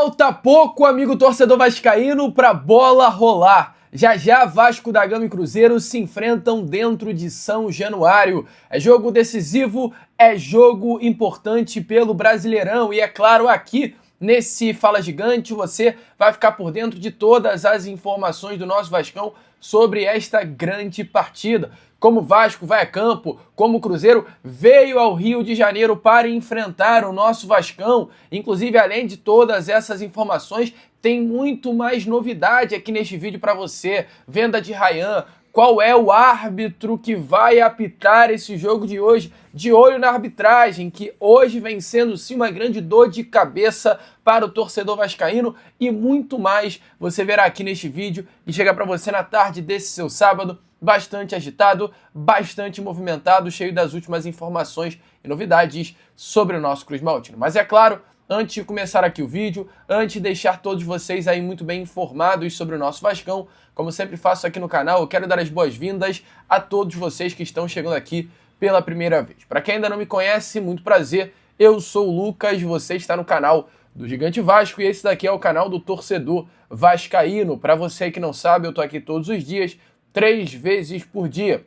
Falta pouco, amigo torcedor vascaíno, para bola rolar. Já já Vasco da Gama e Cruzeiro se enfrentam dentro de São Januário. É jogo decisivo, é jogo importante pelo Brasileirão. E é claro, aqui nesse Fala Gigante você vai ficar por dentro de todas as informações do nosso Vascão sobre esta grande partida. Como o Vasco vai a campo, como o Cruzeiro veio ao Rio de Janeiro para enfrentar o nosso Vascão. Inclusive, além de todas essas informações, tem muito mais novidade aqui neste vídeo para você. Venda de Ryan, qual é o árbitro que vai apitar esse jogo de hoje? De olho na arbitragem, que hoje vem sendo sim uma grande dor de cabeça para o torcedor vascaíno, e muito mais você verá aqui neste vídeo e chega para você na tarde desse seu sábado, bastante agitado, bastante movimentado, cheio das últimas informações e novidades sobre o nosso Cruz Maltino. Mas é claro, antes de começar aqui o vídeo, antes de deixar todos vocês aí muito bem informados sobre o nosso Vascão, como sempre faço aqui no canal, eu quero dar as boas-vindas a todos vocês que estão chegando aqui pela primeira vez. Para quem ainda não me conhece, muito prazer, eu sou o Lucas, você está no canal do Gigante Vasco e esse daqui é o canal do torcedor vascaíno. Para você que não sabe, eu tô aqui todos os dias, 3 vezes por dia,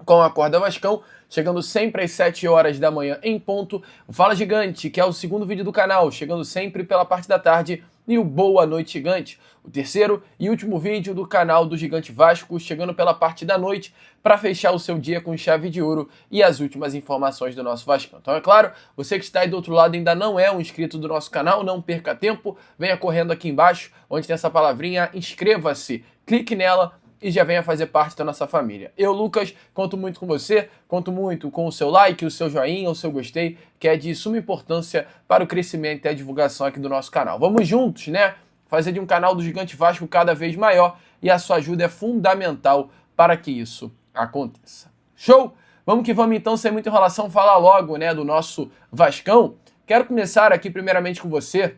com a Corda Vascão, chegando sempre às 7 horas da manhã em ponto. O Fala Gigante, que é o segundo vídeo do canal, chegando sempre pela parte da tarde. E o Boa Noite Gigante, o terceiro e último vídeo do canal do Gigante Vasco, chegando pela parte da noite, para fechar o seu dia com chave de ouro e as últimas informações do nosso Vascão. Então é claro, você que está aí do outro lado ainda não é um inscrito do nosso canal, não perca tempo, venha correndo aqui embaixo, onde tem essa palavrinha, inscreva-se, clique nela, e já venha fazer parte da nossa família. Eu, Lucas, conto muito com você, conto muito com o seu like, o seu joinha, o seu gostei, que é de suma importância para o crescimento e a divulgação aqui do nosso canal. Vamos juntos, né? Fazer de um canal do Gigante Vasco cada vez maior, e a sua ajuda é fundamental para que isso aconteça. Show? Vamos que vamos então, sem muita enrolação, falar logo, né, do nosso Vascão. Quero começar aqui primeiramente com você,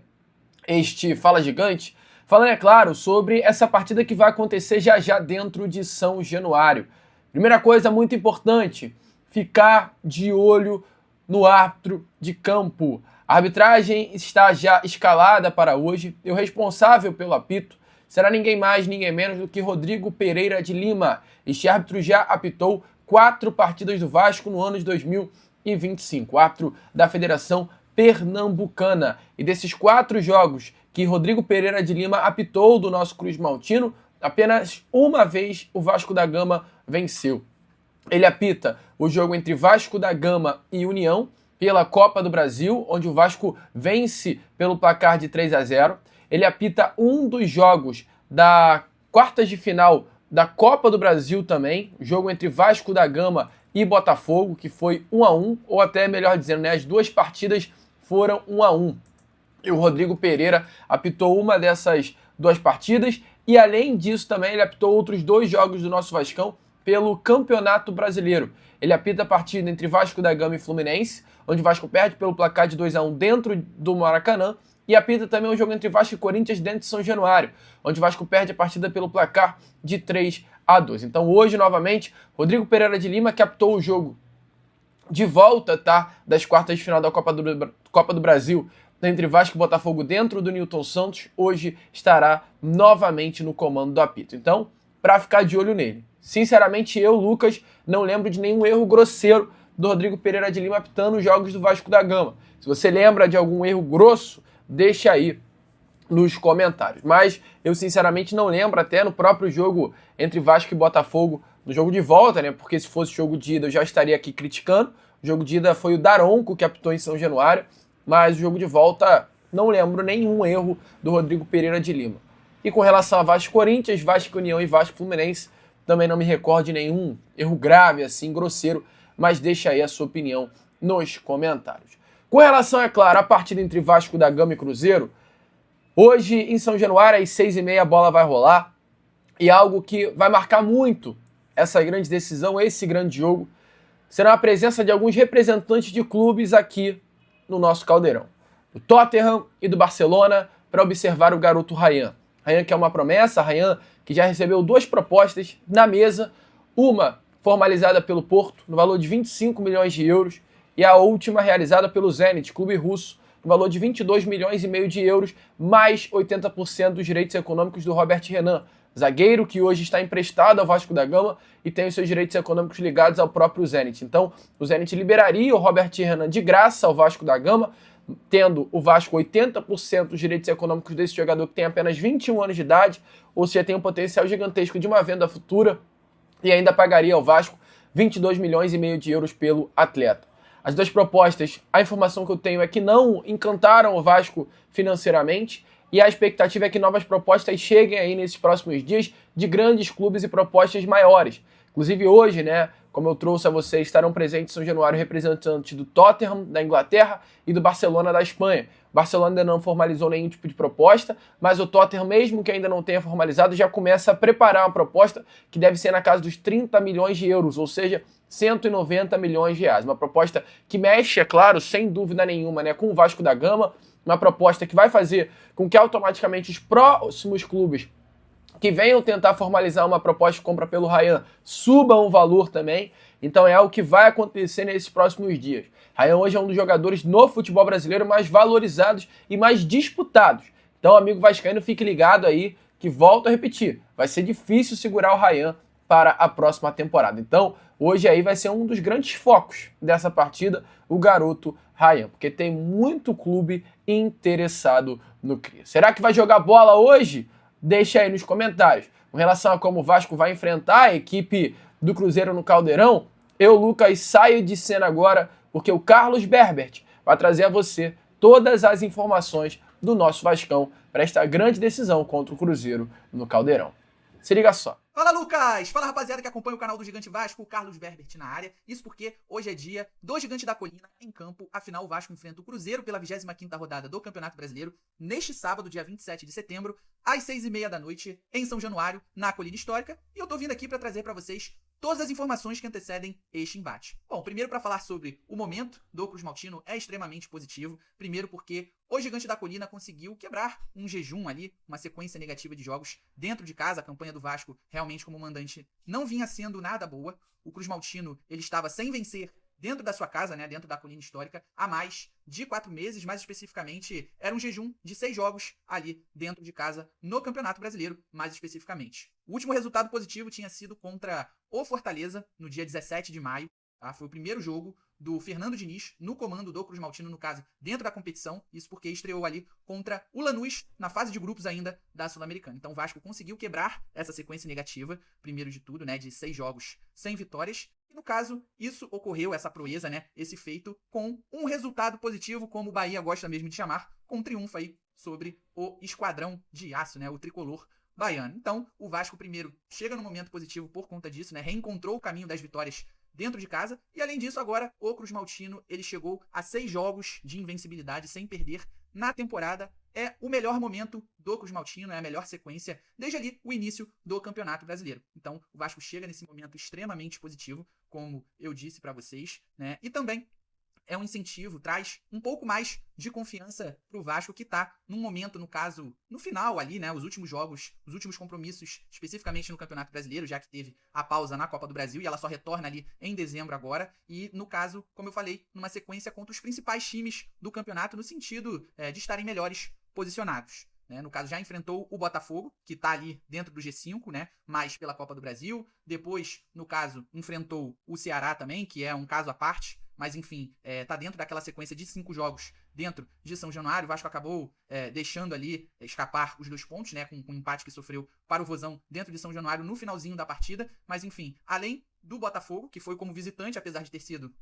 este Fala Gigante, falando, é claro, sobre essa partida que vai acontecer já já dentro de São Januário. Primeira coisa muito importante, ficar de olho no árbitro de campo. A arbitragem está já escalada para hoje e o responsável pelo apito será ninguém mais, ninguém menos do que Rodrigo Pereira de Lima. Este árbitro já apitou 4 partidas do Vasco no ano de 2025, árbitro da Federação Pernambucana. E desses 4 jogos que Rodrigo Pereira de Lima apitou do nosso Cruz Maltino, apenas uma vez o Vasco da Gama venceu. Ele apita o jogo entre Vasco da Gama e União pela Copa do Brasil, onde o Vasco vence pelo placar de 3-0. Ele apita um dos jogos da quartas de final da Copa do Brasil também, o jogo entre Vasco da Gama e Botafogo, que foi 1-1, ou até melhor dizendo, né, as 2 partidas foram 1-1. E o Rodrigo Pereira apitou uma dessas 2 partidas e, além disso, também ele apitou outros 2 jogos do nosso Vascão pelo Campeonato Brasileiro. Ele apita a partida entre Vasco da Gama e Fluminense, onde o Vasco perde pelo placar de 2-1 dentro do Maracanã, e apita também o jogo entre Vasco e Corinthians dentro de São Januário, onde o Vasco perde a partida pelo placar de 3-2. Então hoje, novamente, Rodrigo Pereira de Lima, que apitou o jogo de volta, tá, das quartas de final da Copa do Brasil, entre Vasco e Botafogo dentro do Newton Santos, hoje estará novamente no comando do apito. Então, para ficar de olho nele. Sinceramente, eu, Lucas, não lembro de nenhum erro grosseiro do Rodrigo Pereira de Lima apitando os jogos do Vasco da Gama. Se você lembra de algum erro grosso, deixa aí nos comentários. Mas eu, sinceramente, não lembro, até no próprio jogo entre Vasco e Botafogo, no jogo de volta, né? Porque se fosse jogo de ida, eu já estaria aqui criticando. O jogo de ida foi o Daronco que apitou em São Januário. Mas o jogo de volta, não lembro nenhum erro do Rodrigo Pereira de Lima. E com relação a Vasco Corinthians, Vasco União e Vasco Fluminense, também não me recordo de nenhum erro grave, assim, grosseiro, mas deixa aí a sua opinião nos comentários. Com relação, é claro, à partida entre Vasco da Gama e Cruzeiro, hoje em São Januário, às 6h30, a bola vai rolar, e algo que vai marcar muito essa grande decisão, esse grande jogo, será a presença de alguns representantes de clubes aqui no nosso caldeirão, do Tottenham e do Barcelona, para observar o garoto Ryan. Ryan, que é uma promessa, Ryan que já recebeu 2 propostas na mesa, uma formalizada pelo Porto, no valor de 25 milhões de euros, e a última realizada pelo Zenit, clube russo, no valor de 22 milhões e meio de euros, mais 80% dos direitos econômicos do Robert Renan, zagueiro que hoje está emprestado ao Vasco da Gama e tem os seus direitos econômicos ligados ao próprio Zenit. Então, o Zenit liberaria o Robert Renan de graça ao Vasco da Gama, tendo o Vasco 80% dos direitos econômicos desse jogador que tem apenas 21 anos de idade, ou seja, tem um potencial gigantesco de uma venda futura, e ainda pagaria ao Vasco 22 milhões e meio de euros pelo atleta. As duas propostas, a informação que eu tenho é que não encantaram o Vasco financeiramente, e a expectativa é que novas propostas cheguem aí nesses próximos dias de grandes clubes e propostas maiores. Inclusive hoje, né, como eu trouxe a vocês, estarão presentes em São Januário representantes do Tottenham, da Inglaterra, e do Barcelona, da Espanha. O Barcelona ainda não formalizou nenhum tipo de proposta, mas o Tottenham, mesmo que ainda não tenha formalizado, já começa a preparar uma proposta que deve ser na casa dos 30 milhões de euros, ou seja, 190 milhões de reais. Uma proposta que mexe, é claro, sem dúvida nenhuma, né, com o Vasco da Gama, uma proposta que vai fazer com que automaticamente os próximos clubes que venham tentar formalizar uma proposta de compra pelo Rayan subam o valor também. Então é algo que vai acontecer nesses próximos dias. Rayan hoje é um dos jogadores no futebol brasileiro mais valorizados e mais disputados. Então, amigo vascaíno, fique ligado aí que, volto a repetir, vai ser difícil segurar o Rayan para a próxima temporada. Então, hoje aí vai ser um dos grandes focos dessa partida, o garoto Rayan, porque tem muito clube interessado no Cria. Será que vai jogar bola hoje? Deixa aí nos comentários. Com relação a como o Vasco vai enfrentar a equipe do Cruzeiro no Caldeirão, eu, Lucas, saio de cena agora, porque o Carlos Berbert vai trazer a você todas as informações do nosso Vascão para esta grande decisão contra o Cruzeiro no Caldeirão. Se liga só. Fala, Lucas! Fala, rapaziada que acompanha o canal do Gigante Vasco, o Carlos Berbert na área. Isso porque hoje é dia do Gigante da Colina em campo. Afinal, o Vasco enfrenta o Cruzeiro pela 25ª rodada do Campeonato Brasileiro neste sábado, dia 27 de setembro, às 6h30 da noite, em São Januário, na Colina Histórica. E eu tô vindo aqui para trazer para vocês todas as informações que antecedem este embate. Bom, primeiro para falar sobre o momento do Cruz Maltino é extremamente positivo. Primeiro porque o Gigante da Colina conseguiu quebrar um jejum ali, uma sequência negativa de jogos dentro de casa. A campanha do Vasco realmente como mandante não vinha sendo nada boa. O Cruz Maltino, ele estava sem vencer dentro da sua casa, né, dentro da Colina Histórica, há mais de 4 meses, mais especificamente, era um jejum de 6 jogos ali dentro de casa no Campeonato Brasileiro, mais especificamente. O último resultado positivo tinha sido contra o Fortaleza, no dia 17 de maio, tá? Foi o primeiro jogo do Fernando Diniz no comando do Cruz Maltino, no caso, dentro da competição, isso porque estreou ali contra o Lanús, na fase de grupos ainda da Sul-Americana. Então o Vasco conseguiu quebrar essa sequência negativa, primeiro de tudo, né, de 6 jogos sem vitórias. E no caso, isso ocorreu, essa proeza, né, esse feito, com um resultado positivo, como o Bahia gosta mesmo de chamar, com um triunfo aí sobre o Esquadrão de Aço, né, o tricolor baiano. Então, o Vasco primeiro chega no momento positivo por conta disso, né, reencontrou o caminho das vitórias dentro de casa, e além disso, agora, o Cruz Maltino, ele chegou a 6 jogos de invencibilidade sem perder na temporada. É o melhor momento do Cruz Maltino, é a melhor sequência desde ali o início do Campeonato Brasileiro. Então, o Vasco chega nesse momento extremamente positivo, como eu disse para vocês, né? E também é um incentivo, traz um pouco mais de confiança pro Vasco, que tá num momento, no caso, no final ali, né, os últimos jogos, os últimos compromissos, especificamente no Campeonato Brasileiro, já que teve a pausa na Copa do Brasil e ela só retorna ali em dezembro agora, e no caso, como eu falei, numa sequência contra os principais times do campeonato, no sentido de estarem melhores posicionados. Né? No caso, já enfrentou o Botafogo, que está ali dentro do G5, né? Mais pela Copa do Brasil. Depois, no caso, enfrentou o Ceará também, que é um caso à parte. Mas, enfim, tá dentro daquela sequência de 5 jogos dentro de São Januário. O Vasco acabou deixando ali escapar os 2 pontos, né? Com o empate que sofreu para o Vozão dentro de São Januário no finalzinho da partida. Mas, enfim, além do Botafogo, que foi como visitante, apesar de ter sido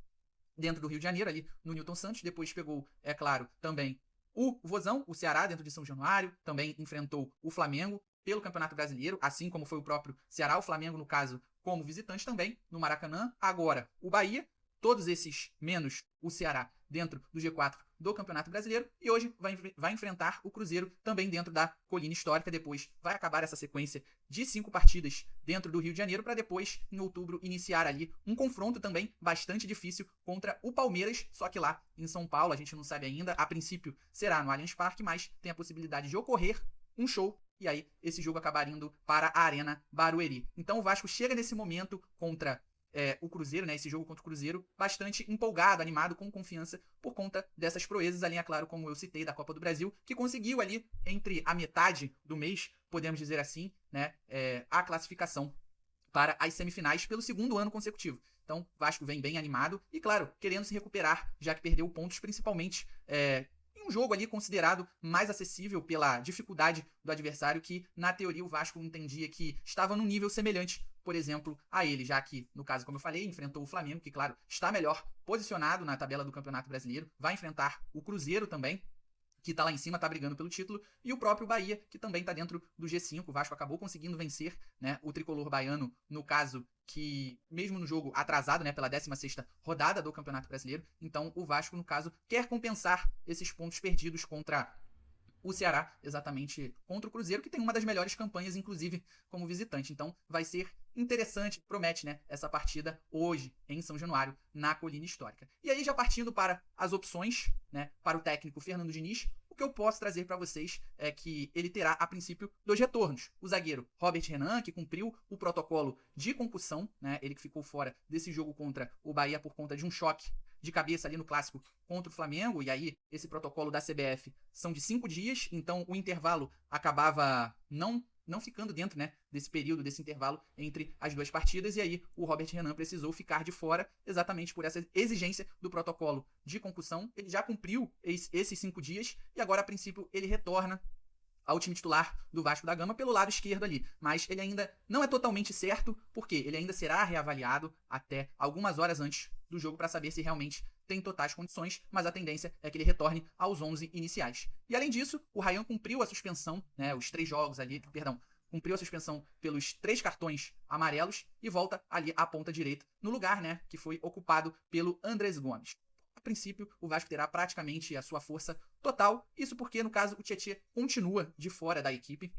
dentro do Rio de Janeiro, ali no Newton Santos. Depois pegou, é claro, também o Vozão, o Ceará, dentro de São Januário. Também enfrentou o Flamengo pelo Campeonato Brasileiro, assim como foi o próprio Ceará. O Flamengo, no caso, como visitante também, no Maracanã. Agora, o Bahia. Todos esses, menos o Ceará, dentro do G4 do Campeonato Brasileiro. E hoje vai enfrentar o Cruzeiro também dentro da Colina Histórica. Depois vai acabar essa sequência de 5 partidas dentro do Rio de Janeiro, para depois, em outubro, iniciar ali um confronto também bastante difícil contra o Palmeiras. Só que lá em São Paulo, a gente não sabe ainda. A princípio será no Allianz Parque, mas tem a possibilidade de ocorrer um show. E aí esse jogo acabar indo para a Arena Barueri. Então o Vasco chega nesse momento contra o Cruzeiro, né, esse jogo contra o Cruzeiro, bastante empolgado, animado, com confiança, por conta dessas proezas, a linha, claro, como eu citei, da Copa do Brasil, que conseguiu ali, entre a metade do mês, podemos dizer assim, né, a classificação para as semifinais pelo segundo ano consecutivo. Então, Vasco vem bem animado e, claro, querendo se recuperar, já que perdeu pontos, principalmente em um jogo ali considerado mais acessível pela dificuldade do adversário, que, na teoria, o Vasco entendia que estava num nível semelhante, por exemplo, a ele, já que, no caso, como eu falei, enfrentou o Flamengo, que, claro, está melhor posicionado na tabela do Campeonato Brasileiro, vai enfrentar o Cruzeiro também, que tá lá em cima, tá brigando pelo título, e o próprio Bahia, que também tá dentro do G5. O Vasco acabou conseguindo vencer, né, o tricolor baiano, no caso que, mesmo no jogo atrasado, né, pela 16ª rodada do Campeonato Brasileiro, então o Vasco, no caso, quer compensar esses pontos perdidos contra o Ceará, exatamente contra o Cruzeiro, que tem uma das melhores campanhas, inclusive, como visitante. Então, vai ser interessante, promete, né, essa partida hoje, em São Januário, na Colina Histórica. E aí, já partindo para as opções, né, para o técnico Fernando Diniz, o que eu posso trazer para vocês é que ele terá, a princípio, 2 retornos. O zagueiro Robert Renan, que cumpriu o protocolo de concussão, né, ele que ficou fora desse jogo contra o Bahia por conta de um choque de cabeça ali no clássico contra o Flamengo, e aí esse protocolo da CBF são de 5 dias, então o intervalo acabava não ficando dentro, né, desse período, desse intervalo entre as duas partidas, e aí o Robert Renan precisou ficar de fora exatamente por essa exigência do protocolo de concussão. Ele já cumpriu esses 5 dias e agora, a princípio, ele retorna ao time titular do Vasco da Gama pelo lado esquerdo ali, mas ele ainda não é totalmente certo, porque ele ainda será reavaliado até algumas horas antes do jogo para saber se realmente tem totais condições, mas a tendência é que ele retorne aos 11 iniciais. E além disso, o Ryan cumpriu a suspensão, né, os 3 jogos ali, cumpriu a suspensão pelos 3 cartões amarelos e volta ali à ponta direita, no lugar, né, que foi ocupado pelo Andrés Gomes. A princípio, o Vasco terá praticamente a sua força total, isso porque, no caso, o Tietchan continua de fora da equipe,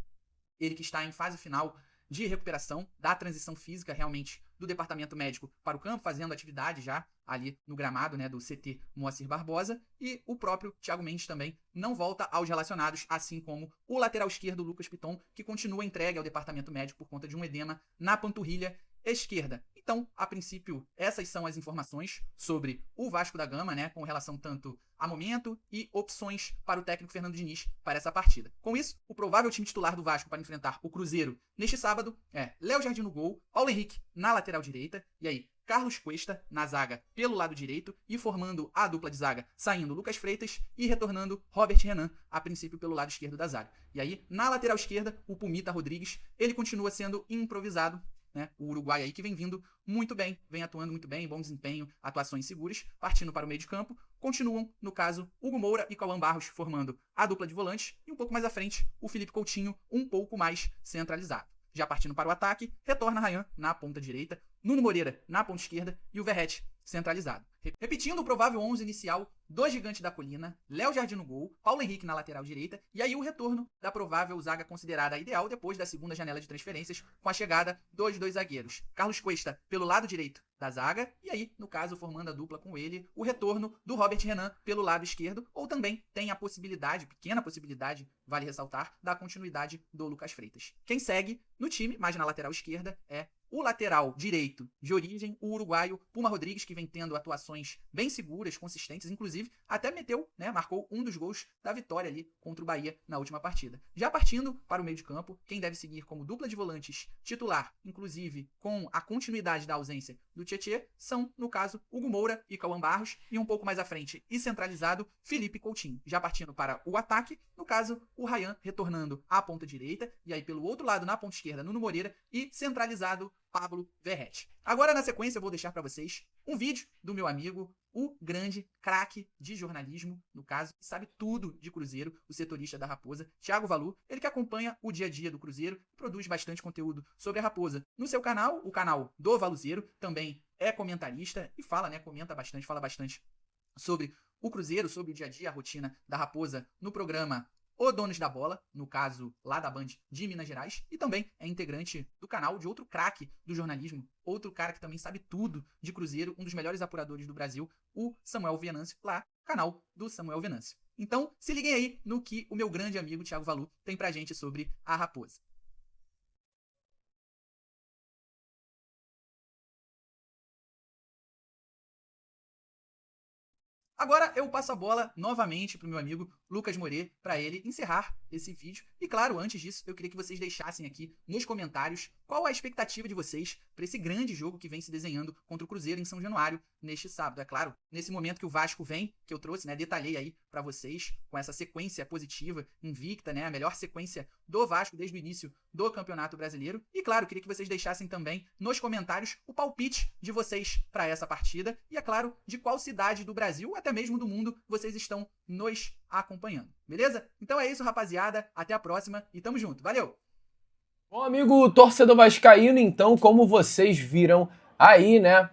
ele que está em fase final de recuperação da transição física, realmente, do departamento médico para o campo, fazendo atividade já ali no gramado, né, do CT Moacir Barbosa, e o próprio Thiago Mendes também não volta aos relacionados, assim como o lateral esquerdo Lucas Piton, que continua entregue ao departamento médico por conta de um edema na panturrilha esquerda. Então, a princípio, essas são as informações sobre o Vasco da Gama, né, com relação tanto a momento e opções para o técnico Fernando Diniz para essa partida. Com isso, o provável time titular do Vasco para enfrentar o Cruzeiro neste sábado é Léo Jardim no gol, Paulo Henrique na lateral direita, e aí Carlos Cuesta na zaga pelo lado direito e formando a dupla de zaga, saindo Lucas Freitas e retornando Robert Renan, a princípio pelo lado esquerdo da zaga. E aí, na lateral esquerda, o Pumita Rodrigues, ele continua sendo improvisado, né, o Uruguai aí que vem vindo muito bem, vem atuando muito bem, bom desempenho, atuações seguras, partindo para o meio de campo. Continuam, no caso, Hugo Moura e Cauã Barros formando a dupla de volantes, e um pouco mais à frente, o Felipe Coutinho um pouco mais centralizado. Já partindo para o ataque, retorna Ryan na ponta direita, Nuno Moreira na ponta esquerda e o Verratti centralizado. Repetindo o provável 11 inicial do Gigante da Colina, Léo Jardim no gol, Paulo Henrique na lateral direita, e aí o retorno da provável zaga considerada ideal depois da segunda janela de transferências, com a chegada dos 2 zagueiros. Carlos Cuesta pelo lado direito da zaga, e aí, no caso, formando a dupla com ele, o retorno do Robert Renan pelo lado esquerdo, ou também tem a possibilidade, pequena possibilidade, vale ressaltar, da continuidade do Lucas Freitas. Quem segue no time, mais na lateral esquerda, é o lateral direito de origem, o uruguaio Puma Rodrigues, que vem tendo atuações bem seguras, consistentes, inclusive até meteu, né, marcou um dos gols da vitória ali contra o Bahia na última partida. Já partindo para o meio de campo, quem deve seguir como dupla de volantes titular, inclusive com a continuidade da ausência do Tietchan, são, no caso, Hugo Moura e Cauã Barros, e um pouco mais à frente e centralizado, Felipe Coutinho. Já partindo para o ataque, no caso, o Ryan retornando à ponta direita, e aí pelo outro lado, na ponta esquerda, Nuno Moreira, e centralizado Pablo Verratti. Agora, na sequência, eu vou deixar para vocês um vídeo do meu amigo, o grande craque de jornalismo, no caso, que sabe tudo de Cruzeiro, o setorista da Raposa, Thiago Valu, ele que acompanha o dia a dia do Cruzeiro e produz bastante conteúdo sobre a Raposa no seu canal, o canal do Valuzeiro, também é comentarista e fala, né, comenta bastante, fala bastante sobre o Cruzeiro, sobre o dia a dia, a rotina da Raposa no programa O Donos da Bola, no caso lá da Band de Minas Gerais, e também é integrante do canal de outro craque do jornalismo, outro cara que também sabe tudo de Cruzeiro, um dos melhores apuradores do Brasil, o Samuel Venâncio, lá, canal do Samuel Venâncio. Então, se liguem aí no que o meu grande amigo Thiago Valu tem pra gente sobre a Raposa. Agora eu passo a bola novamente para o meu amigo Lucas Moret para ele encerrar esse vídeo. E claro, antes disso, eu queria que vocês deixassem aqui nos comentários qual a expectativa de vocês para esse grande jogo que vem se desenhando contra o Cruzeiro em São Januário neste sábado. É claro, nesse momento que o Vasco vem, que eu trouxe, né, detalhei aí para vocês com essa sequência positiva, invicta, né, a melhor sequência do Vasco desde o início do Campeonato Brasileiro. E claro, queria que vocês deixassem também nos comentários o palpite de vocês para essa partida e, é claro, de qual cidade do Brasil, até mesmo do mundo, vocês estão nos acompanhando. Beleza? Então é isso, rapaziada. Até a próxima e tamo junto. Valeu! Bom, amigo torcedor vascaíno, então, como vocês viram aí, né,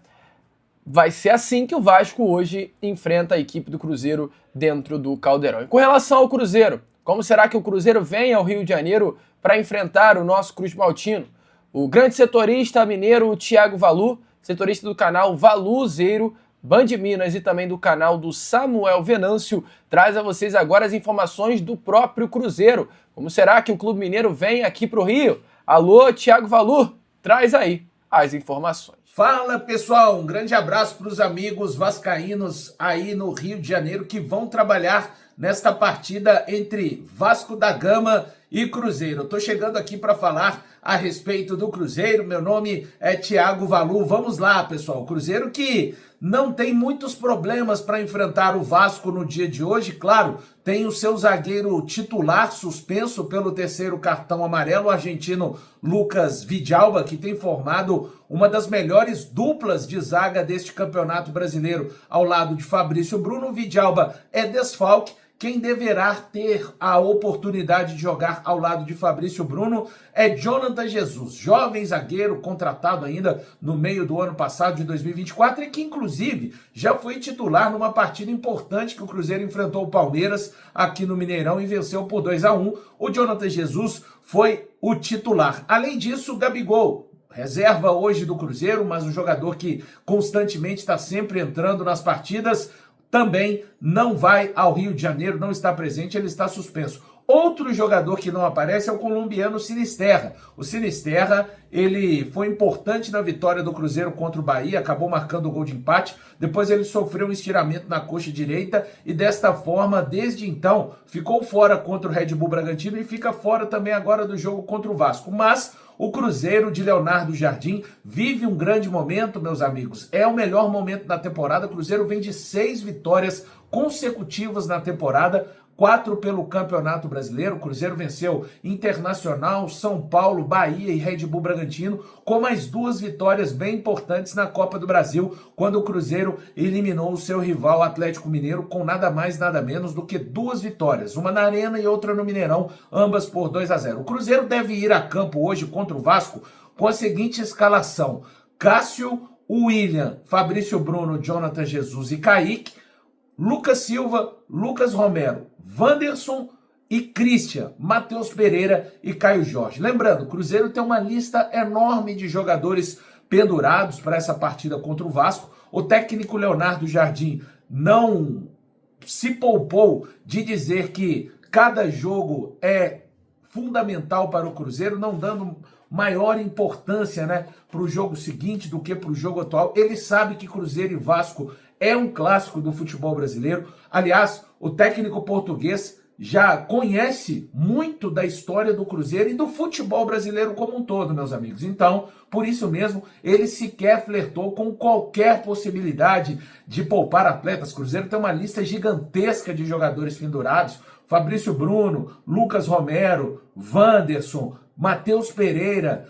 vai ser assim que o Vasco hoje enfrenta a equipe do Cruzeiro dentro do Caldeirão. E com relação ao Cruzeiro, como será que o Cruzeiro vem ao Rio de Janeiro para enfrentar o nosso Cruz Maltino? O grande setorista mineiro Thiago Valu, setorista do canal Valuzeiro, Band Minas e também do canal do Samuel Venâncio, traz a vocês agora as informações do próprio Cruzeiro. Como será que o Clube Mineiro vem aqui para o Rio? Alô, Thiago Valu, traz aí as informações. Fala pessoal, um grande abraço para os amigos vascaínos aí no Rio de Janeiro que vão trabalhar nesta partida entre Vasco da Gama e Cruzeiro. Eu tô chegando aqui para falar a respeito do Cruzeiro, meu nome é Thiago Valu. Vamos lá, pessoal, Cruzeiro que não tem muitos problemas para enfrentar o Vasco no dia de hoje, claro, tem o seu zagueiro titular suspenso pelo terceiro cartão amarelo, o argentino Lucas Vidalba, que tem formado uma das melhores duplas de zaga deste campeonato brasileiro, ao lado de Fabrício Bruno. Vidalba é desfalque. Quem deverá ter a oportunidade de jogar ao lado de Fabrício Bruno é Jonathan Jesus, jovem zagueiro contratado ainda no meio do ano passado, de 2024, e que inclusive já foi titular numa partida importante que o Cruzeiro enfrentou o Palmeiras aqui no Mineirão e venceu por 2-1. O Jonathan Jesus foi o titular. Além disso, o Gabigol, reserva hoje do Cruzeiro, mas um jogador que constantemente está sempre entrando nas partidas, também não vai ao Rio de Janeiro, não está presente, ele está suspenso. Outro jogador que não aparece é o colombiano Sinisterra. O Sinisterra, ele foi importante na vitória do Cruzeiro contra o Bahia, acabou marcando o gol de empate, depois ele sofreu um estiramento na coxa direita e desta forma, desde então, ficou fora contra o Red Bull Bragantino e fica fora também agora do jogo contra o Vasco. Mas o Cruzeiro de Leonardo Jardim vive um grande momento, meus amigos. É o melhor momento da temporada. O Cruzeiro vem de 6 vitórias consecutivas na temporada, 4 pelo Campeonato Brasileiro. O Cruzeiro venceu Internacional, São Paulo, Bahia e Red Bull Bragantino, com mais 2 vitórias bem importantes na Copa do Brasil, quando o Cruzeiro eliminou o seu rival Atlético Mineiro com nada mais, nada menos do que 2 vitórias, uma na Arena e outra no Mineirão, ambas por 2-0. O Cruzeiro deve ir a campo hoje contra o Vasco com a seguinte escalação: Cássio, William, Fabrício Bruno, Jonathan Jesus e Kaique, Lucas Silva, Lucas Romero, Wanderson e Christian, Matheus Pereira e Caio Jorge. Lembrando, o Cruzeiro tem uma lista enorme de jogadores pendurados para essa partida contra o Vasco. O técnico Leonardo Jardim não se poupou de dizer que cada jogo é fundamental para o Cruzeiro, não dando maior importância, né, para o jogo seguinte do que para o jogo atual. Ele sabe que Cruzeiro e Vasco é um clássico do futebol brasileiro. Aliás, o técnico português já conhece muito da história do Cruzeiro e do futebol brasileiro como um todo, meus amigos. Então, por isso mesmo, ele sequer flertou com qualquer possibilidade de poupar atletas. O Cruzeiro tem uma lista gigantesca de jogadores pendurados: Fabrício Bruno, Lucas Romero, Wanderson, Matheus Pereira,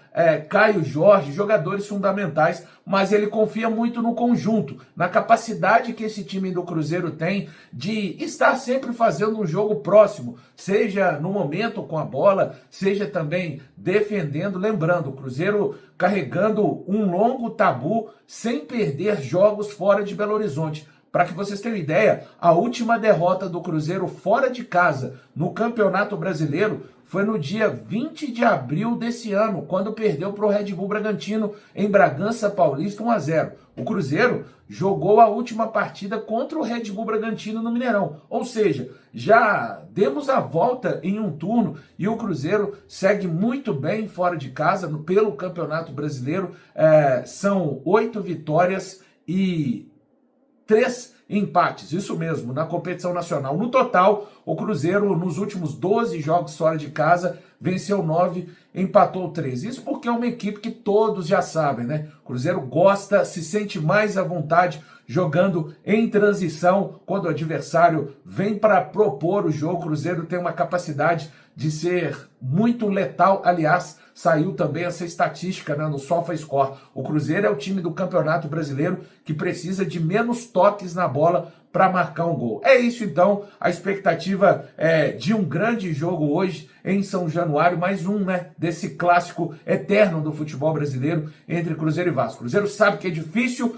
Caio Jorge, jogadores fundamentais, mas ele confia muito no conjunto, na capacidade que esse time do Cruzeiro tem de estar sempre fazendo um jogo próximo, seja no momento com a bola, seja também defendendo. Lembrando, o Cruzeiro carregando um longo tabu sem perder jogos fora de Belo Horizonte. Para que vocês tenham ideia, a última derrota do Cruzeiro fora de casa no Campeonato Brasileiro foi no dia 20 de abril desse ano, quando perdeu para o Red Bull Bragantino em Bragança Paulista 1-0. O Cruzeiro jogou a última partida contra o Red Bull Bragantino no Mineirão. Ou seja, já demos a volta em um turno e o Cruzeiro segue muito bem fora de casa pelo Campeonato Brasileiro. São 8 vitórias e 3 empates, isso mesmo, na competição nacional. No total, o Cruzeiro, nos últimos 12 jogos fora de casa, venceu 9, empatou 13. Isso porque é uma equipe que todos já sabem, né? O Cruzeiro gosta, se sente mais à vontade jogando em transição, quando o adversário vem para propor o jogo. O Cruzeiro tem uma capacidade de ser muito letal. Aliás, saiu também essa estatística, né, no SofaScore. O Cruzeiro é o time do Campeonato Brasileiro que precisa de menos toques na bola para marcar um gol. É isso então, a expectativa é de um grande jogo hoje em São Januário, mais um, né, desse clássico eterno do futebol brasileiro entre Cruzeiro e Vasco. O Cruzeiro sabe que é difícil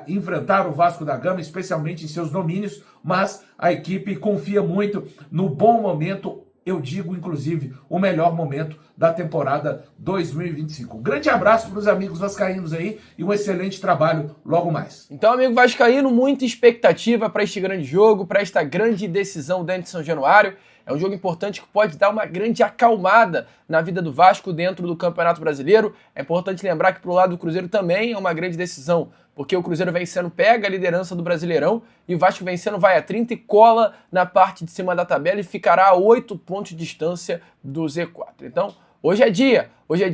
enfrentar o Vasco da Gama, especialmente em seus domínios, mas a equipe confia muito no bom momento, eu digo, inclusive, o melhor momento da temporada 2025. Um grande abraço para os amigos vascaínos aí e um excelente trabalho logo mais. Então, amigo vascaíno, muita expectativa para este grande jogo, para esta grande decisão dentro de São Januário. É um jogo importante que pode dar uma grande acalmada na vida do Vasco dentro do Campeonato Brasileiro. É importante lembrar que pro lado do Cruzeiro também é uma grande decisão, porque o Cruzeiro vencendo pega a liderança do Brasileirão e o Vasco vencendo vai a 30 e cola na parte de cima da tabela e ficará a 8 pontos de distância do Z4. Então, hoje é dia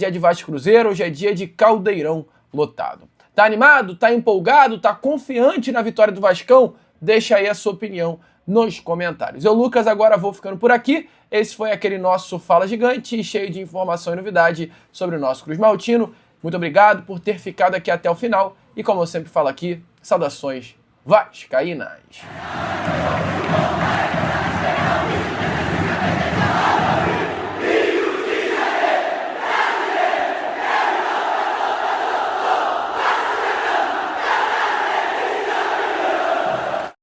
de Vasco e Cruzeiro, hoje é dia de Caldeirão lotado. Tá animado? Tá empolgado? Tá confiante na vitória do Vascão? Deixa aí a sua opinião nos comentários. Eu, Lucas, agora vou ficando por aqui. Esse foi aquele nosso Fala Gigante, cheio de informação e novidade sobre o nosso Cruz Maltino. Muito obrigado por ter ficado aqui até o final. E como eu sempre falo aqui, saudações vascaínas.